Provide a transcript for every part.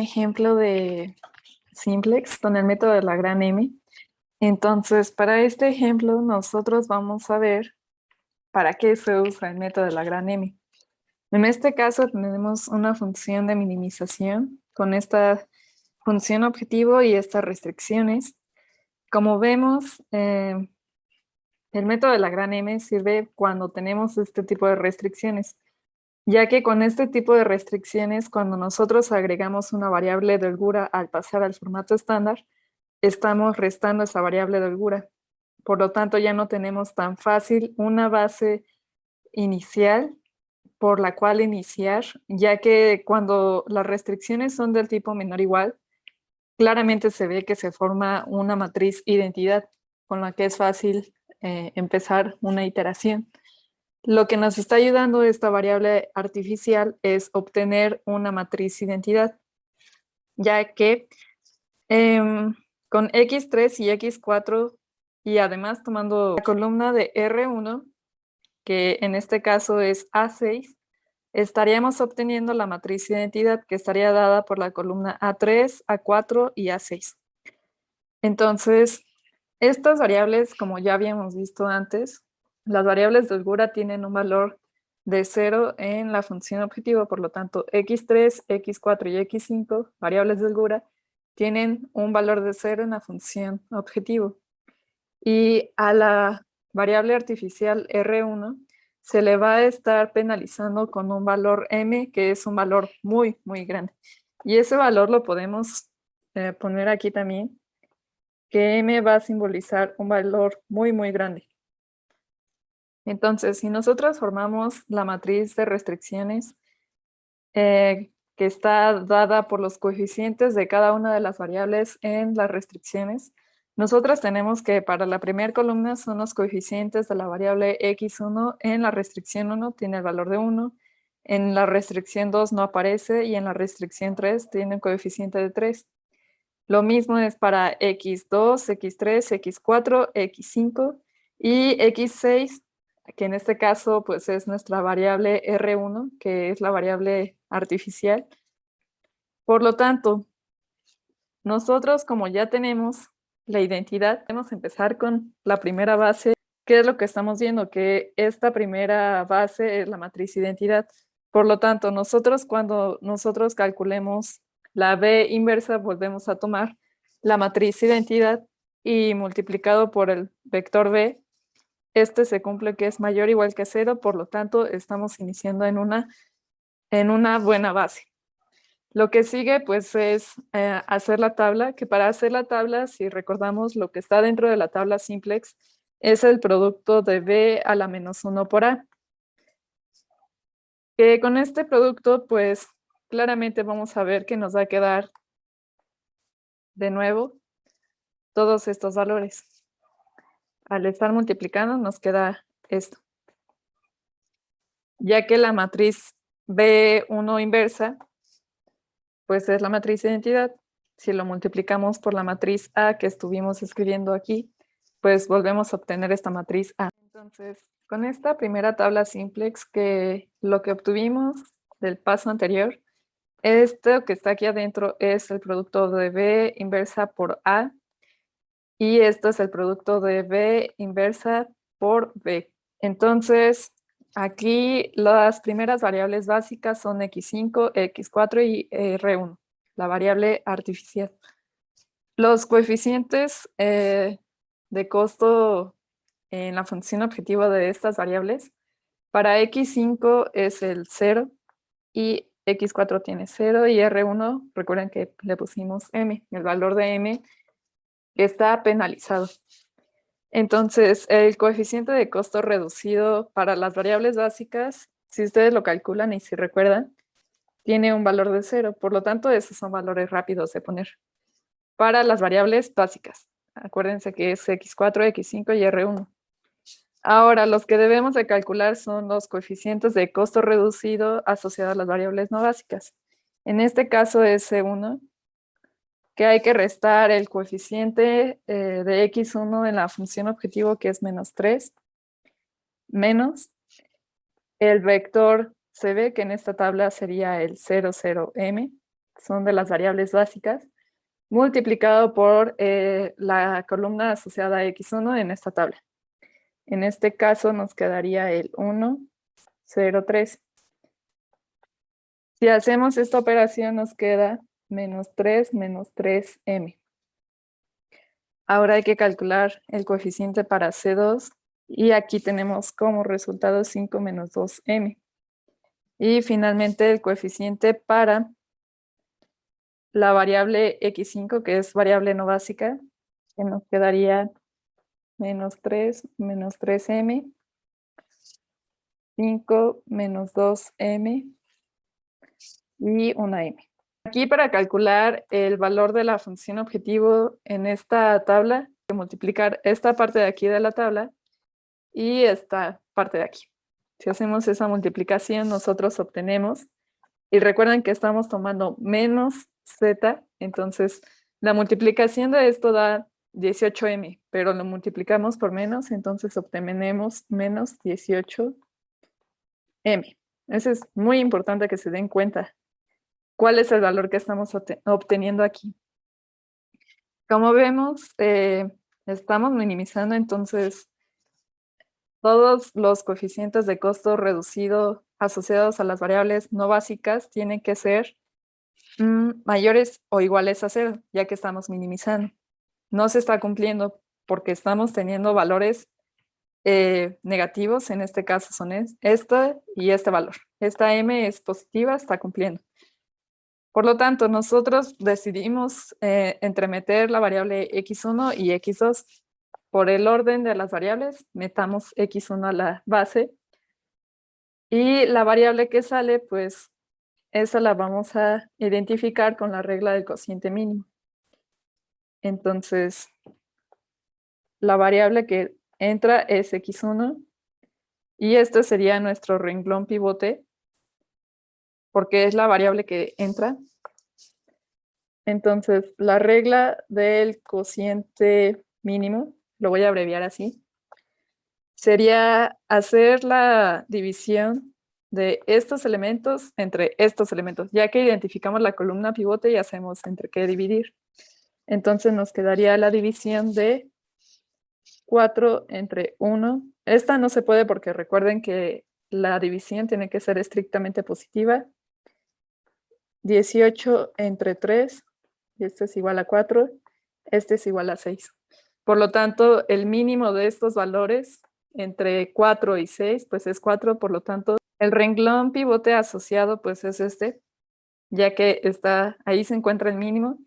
ejemplo de simplex con el método de la gran M. Entonces, para este ejemplo, nosotros vamos a ver para qué se usa el método de la gran M. En este caso, tenemos una función de minimización con esta función objetivo y estas restricciones. Como vemos, el método de la gran M sirve cuando tenemos este tipo de restricciones, ya que con este tipo de restricciones, cuando nosotros agregamos una variable de holgura al pasar al formato estándar, estamos restando esa variable de holgura. Por lo tanto, ya no tenemos tan fácil una base inicial por la cual iniciar, ya que cuando las restricciones son del tipo menor o igual, claramente se ve que se forma una matriz identidad con la que es fácil empezar una iteración. Lo que nos está ayudando esta variable artificial es obtener una matriz identidad, ya que con x3 y x4 y además tomando la columna de R1, que en este caso es A6, estaríamos obteniendo la matriz identidad que estaría dada por la columna A3, A4 y A6. Entonces, estas variables, como ya habíamos visto antes, las variables de holgura tienen un valor de 0 en la función objetivo, por lo tanto, x3, x4 y x5, variables de holgura, tienen un valor de 0 en la función objetivo. Y a la variable artificial R1 se le va a estar penalizando con un valor m, que es un valor muy, muy grande. Y ese valor lo podemos poner aquí también, que m va a simbolizar un valor muy, muy grande. Entonces, si nosotros formamos la matriz de restricciones que está dada por los coeficientes de cada una de las variables en las restricciones, nosotros tenemos que para la primera columna son los coeficientes de la variable x1 en la restricción 1 tiene el valor de 1, en la restricción 2 no aparece y en la restricción 3 tiene un coeficiente de 3. Lo mismo es para x2, x3, x4, x5 y x6, que en este caso pues es nuestra variable R1, que es la variable artificial. Por lo tanto, nosotros como ya tenemos la identidad, podemos empezar con la primera base. ¿Qué es lo que estamos viendo? Que esta primera base es la matriz identidad. Por lo tanto, nosotros cuando nosotros calculemos la B inversa, volvemos a tomar la matriz identidad y multiplicado por el vector B, este se cumple que es mayor o igual que 0, por lo tanto, estamos iniciando en una buena base. Lo que sigue, pues, es hacer la tabla, que para hacer la tabla, si recordamos, lo que está dentro de la tabla simplex es el producto de B a la menos 1 por A. Que con este producto, pues, claramente vamos a ver que nos va a quedar, de nuevo, todos estos valores. Al estar multiplicando, nos queda esto. Ya que la matriz B1 inversa, pues es la matriz de identidad. Si lo multiplicamos por la matriz A que estuvimos escribiendo aquí, pues volvemos a obtener esta matriz A. Entonces, con esta primera tabla simplex, que lo que obtuvimos del paso anterior, esto que está aquí adentro es el producto de B inversa por A, y esto es el producto de B inversa por B. Entonces, aquí las primeras variables básicas son x5, x4 y R1, la variable artificial. Los coeficientes de costo en la función objetivo de estas variables, para x5 es el 0 y x4 tiene 0 y R1, recuerden que le pusimos m, el valor de m está penalizado. Entonces, el coeficiente de costo reducido para las variables básicas, si ustedes lo calculan y si recuerdan, tiene un valor de 0. Por lo tanto, esos son valores rápidos de poner. Para las variables básicas, acuérdense que es x4, x5 y R1. Ahora, los que debemos de calcular son los coeficientes de costo reducido asociados a las variables no básicas. En este caso es C1, que hay que restar el coeficiente de x1 en la función objetivo, que es menos 3, menos el vector CB, que en esta tabla sería el 0, 0, m, son de las variables básicas, multiplicado por la columna asociada a x1 en esta tabla. En este caso nos quedaría el 1, 0, 3. Si hacemos esta operación nos queda menos 3 menos 3m. Ahora hay que calcular el coeficiente para C2 y aquí tenemos como resultado 5 menos 2m. Y finalmente el coeficiente para la variable x5, que es variable no básica, que nos quedaría menos 3 menos 3m, 5 menos 2m y una m. Aquí para calcular el valor de la función objetivo en esta tabla, hay que multiplicar esta parte de aquí de la tabla y esta parte de aquí. Si hacemos esa multiplicación, nosotros obtenemos, y recuerden que estamos tomando menos z, entonces la multiplicación de esto da 18m, pero lo multiplicamos por menos, entonces obtenemos menos 18m. Eso es muy importante que se den cuenta. ¿Cuál es el valor que estamos obteniendo aquí? Como vemos, estamos minimizando entonces todos los coeficientes de costo reducido asociados a las variables no básicas tienen que ser mayores o iguales a 0, ya que estamos minimizando. No se está cumpliendo porque estamos teniendo valores negativos, en este caso son este y este valor. Esta m es positiva, está cumpliendo. Por lo tanto, nosotros decidimos entremeter la variable x1 y x2. Por el orden de las variables, metamos x1 a la base. Y la variable que sale, pues, esa la vamos a identificar con la regla del cociente mínimo. Entonces, la variable que entra es x1. Y este sería nuestro renglón pivote, porque es la variable que entra. Entonces, la regla del cociente mínimo, lo voy a abreviar así, sería hacer la división de estos elementos entre estos elementos, ya que identificamos la columna pivote y hacemos entre qué dividir. Entonces nos quedaría la división de 4 entre 1. Esta no se puede porque recuerden que la división tiene que ser estrictamente positiva. 18 entre 3, y este es igual a 4, este es igual a 6. Por lo tanto, el mínimo de estos valores entre 4 y 6, pues es 4, por lo tanto, el renglón pivote asociado, pues es este, ya que está, ahí se encuentra el mínimo.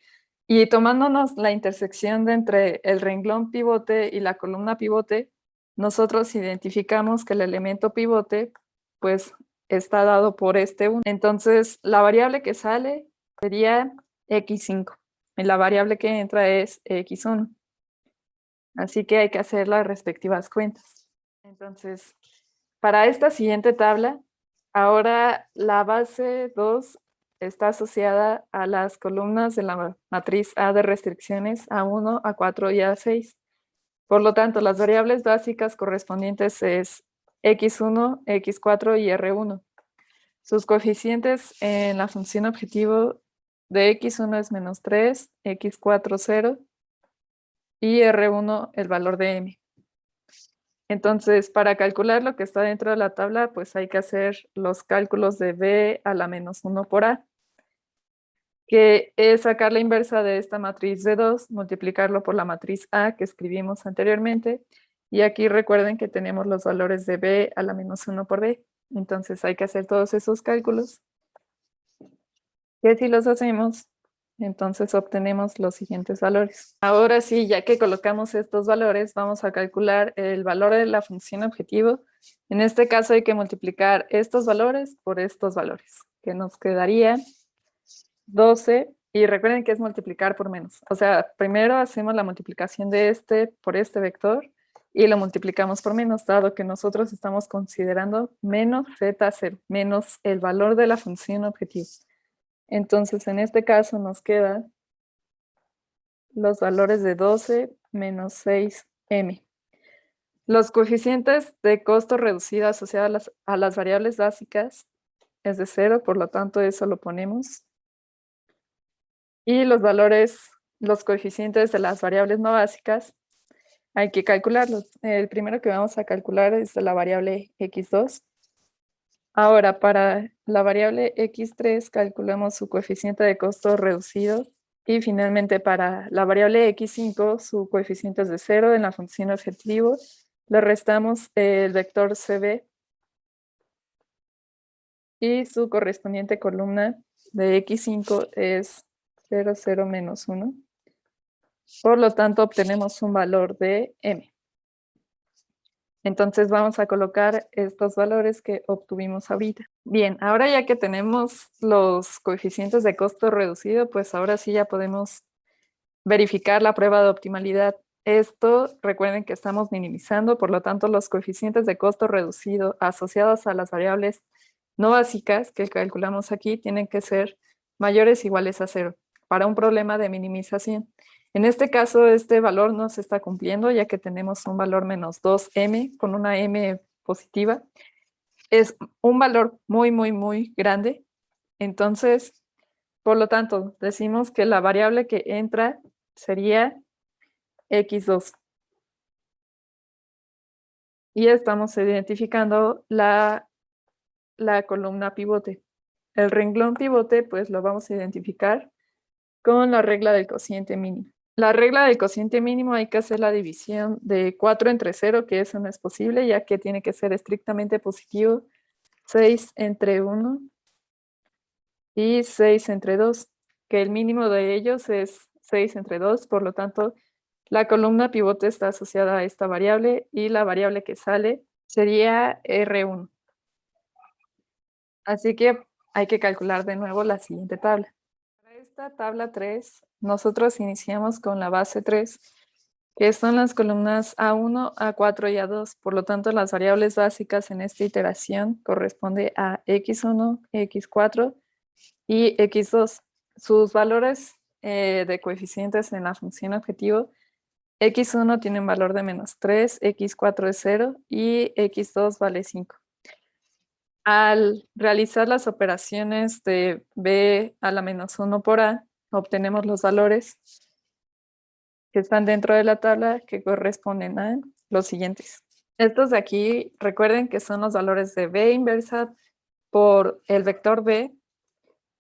Y tomándonos la intersección de entre el renglón pivote y la columna pivote, nosotros identificamos que el elemento pivote, pues, está dado por este 1. Entonces, la variable que sale sería x5. Y la variable que entra es x1. Así que hay que hacer las respectivas cuentas. Entonces, para esta siguiente tabla, ahora la base 2 está asociada a las columnas de la matriz A de restricciones A1, A4 y A6. Por lo tanto, las variables básicas correspondientes es x1, x4 y r1. Sus coeficientes en la función objetivo de x1 es menos 3, x4 0 y r1 el valor de m. Entonces, para calcular lo que está dentro de la tabla, pues hay que hacer los cálculos de b a la menos 1 por a, que es sacar la inversa de esta matriz de 2, multiplicarlo por la matriz A que escribimos anteriormente, y aquí recuerden que tenemos los valores de b a la menos 1 por b. Entonces hay que hacer todos esos cálculos, que si los hacemos, entonces obtenemos los siguientes valores. Ahora sí, ya que colocamos estos valores, vamos a calcular el valor de la función objetivo. En este caso hay que multiplicar estos valores por estos valores, que nos quedaría 12, y recuerden que es multiplicar por menos. O sea, primero hacemos la multiplicación de este por este vector y lo multiplicamos por menos, dado que nosotros estamos considerando menos z0, menos el valor de la función objetivo. Entonces, en este caso nos quedan los valores de 12 menos 6m. Los coeficientes de costo reducido asociados a las variables básicas es de 0, por lo tanto eso lo ponemos. Y los valores, los coeficientes de las variables no básicas, hay que calcularlos. El primero que vamos a calcular es la variable x2. Ahora, para la variable x3, calculamos su coeficiente de costo reducido. Y finalmente, para la variable x5, su coeficiente es de 0 en la función objetivo. Le restamos el vector cb y su correspondiente columna de x5 es 0, 0, menos 1. Por lo tanto, obtenemos un valor de m. Entonces vamos a colocar estos valores que obtuvimos ahorita. Bien, ahora ya que tenemos los coeficientes de costo reducido, pues ahora sí ya podemos verificar la prueba de optimalidad. Esto, recuerden que estamos minimizando, por lo tanto, los coeficientes de costo reducido asociados a las variables no básicas que calculamos aquí tienen que ser mayores o iguales a 0 para un problema de minimización. En este caso, este valor no se está cumpliendo ya que tenemos un valor menos 2m con una m positiva. Es un valor muy, muy, muy grande. Entonces, por lo tanto, decimos que la variable que entra sería x2. Y estamos identificando la columna pivote. El renglón pivote, pues lo vamos a identificar con la regla del cociente mínimo. La regla del cociente mínimo hay que hacer la división de 4 entre 0, que eso no es posible, ya que tiene que ser estrictamente positivo. 6 entre 1 y 6 entre 2, que el mínimo de ellos es 6 entre 2, por lo tanto, la columna pivote está asociada a esta variable y la variable que sale sería R1. Así que hay que calcular de nuevo la siguiente tabla. Para esta tabla 3, nosotros iniciamos con la base 3, que son las columnas A1, A4 y A2. Por lo tanto, las variables básicas en esta iteración corresponde a x1, x4 y x2. Sus valores de coeficientes en la función objetivo, x1 tiene un valor de menos 3, x4 es 0 y x2 vale 5. Al realizar las operaciones de b a la menos 1 por a, obtenemos los valores que están dentro de la tabla que corresponden a los siguientes. Estos de aquí, recuerden que son los valores de b inversa por el vector b,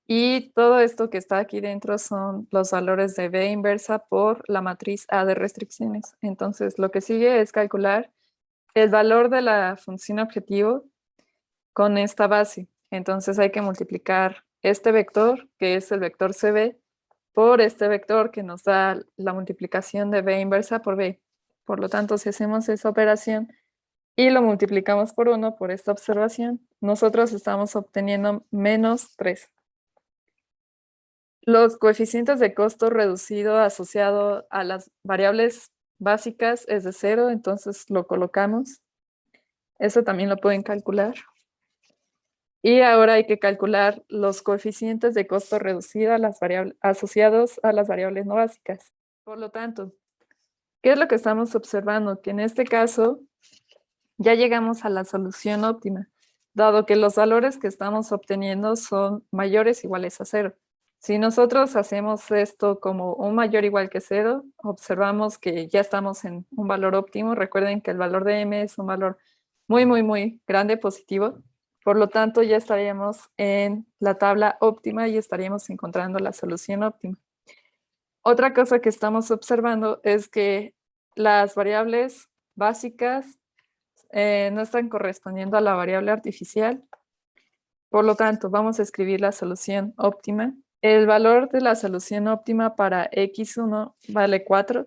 y todo esto que está aquí dentro son los valores de b inversa por la matriz A de restricciones. Entonces, lo que sigue es calcular el valor de la función objetivo con esta base. Entonces hay que multiplicar este vector, que es el vector cb, por este vector que nos da la multiplicación de b inversa por b. Por lo tanto, si hacemos esa operación y lo multiplicamos por 1 por esta observación, nosotros estamos obteniendo menos 3. Los coeficientes de costo reducido asociado a las variables básicas es de 0, entonces lo colocamos. Eso también lo pueden calcular. Y ahora hay que calcular los coeficientes de costo reducido a las asociados a las variables no básicas. Por lo tanto, ¿qué es lo que estamos observando? Que en este caso ya llegamos a la solución óptima, dado que los valores que estamos obteniendo son mayores o iguales a 0. Si nosotros hacemos esto como un mayor o igual que 0, observamos que ya estamos en un valor óptimo. Recuerden que el valor de m es un valor muy, muy, muy grande, positivo. Por lo tanto, ya estaríamos en la tabla óptima y estaríamos encontrando la solución óptima. Otra cosa que estamos observando es que las variables básicas no están correspondiendo a la variable artificial. Por lo tanto, vamos a escribir la solución óptima. El valor de la solución óptima para x1 vale 4,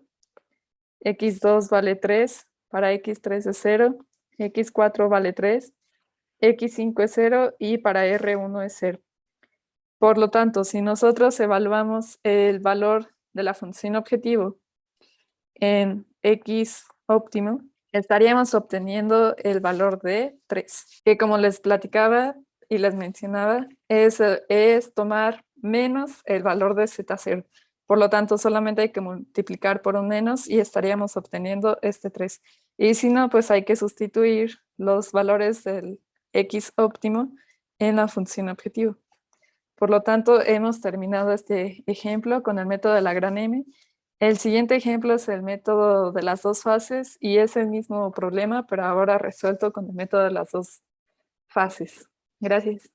x2 vale 3, para x3 es 0, x4 vale 3, x5 es 0 y para R1 es 0. Por lo tanto, si nosotros evaluamos el valor de la función objetivo en x óptimo, estaríamos obteniendo el valor de 3, que como les platicaba y les mencionaba, es tomar menos el valor de z0. Por lo tanto, solamente hay que multiplicar por un menos y estaríamos obteniendo este 3. Y si no, pues hay que sustituir los valores del x óptimo en la función objetivo. Por lo tanto, hemos terminado este ejemplo con el método de la gran M. El siguiente ejemplo es el método de las dos fases y es el mismo problema, pero ahora resuelto con el método de las dos fases. Gracias.